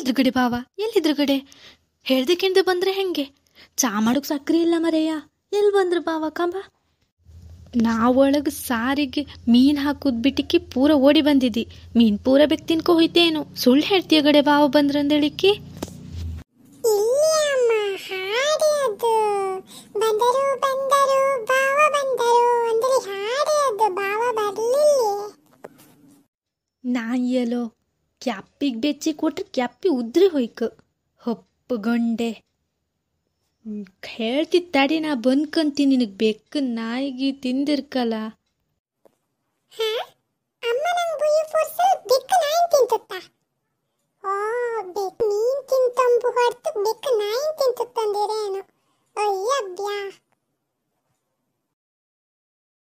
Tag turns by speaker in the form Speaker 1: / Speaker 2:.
Speaker 1: ಎಲ್ಲಿದ್ರುಗಡೆ ಬಾವ, ಎಲ್ಲಿದ್ರುಗಡೆ? ಹೇಳ್ದೆ ಕೇಳ್ದೆ ಬಂದ್ರೆ ಹೆಂಗೆ? ಚಾ ಮಾಡೋಕ್ ಸಕ್ರೆ ಇಲ್ಲ ಮರೆಯ. ಎಲ್ಲಿ ಬಂದ್ರು ಬಾವ ಕಂಬ? ನಾವೊಳಗೆ ಸಾರಿಗೆ ಮೀನು ಹಾಕುದ್ ಬಿಟ್ಟಿಕ್ಕಿ ಪೂರ ಓಡಿ ಬಂದಿದ್ದಿ. ಮೀನ್ ಪೂರ ಬೆಕ್ ತಿನ್ಕೊ ಹೋಯ್ತೇನು? ಸುಳ್ಳು ಹೇಳ್ತೀಯ ಗಡೆ ಬಾವ ಬಂದ್ರಂದೇಳಿಕ್ಕಿ. ನಾಯಲೋ ಕ್ಯಾಪಿಗೆ ಬೆಚ್ಚಿ ಕೊಟ್ರೆ ಕ್ಯಾಪಿ ಉದ್ರಿ ಹೋಯ್ಕ. ಹೊಪ್ಪುಗೊಂಡೆ ಹೇಳ್ತಿತ್ತಾಡಿ, ನಾ ಬಂದ್ಕಂತೀನಿ. ನಿನಗೆ ಬೆಕ್ಕ ನಾಯಿಗೆ ತಿಂದಿರ್ಕಲ್ಲ.
Speaker 2: ನೀನ್ ತಿಂತಂಬು ಹೊರತು ಬೆಕ್ಕ ನಾಯಿ ತಿಂತಂದಿರೇನು? ಅಯ್ಯ ಬ್ಯಾ.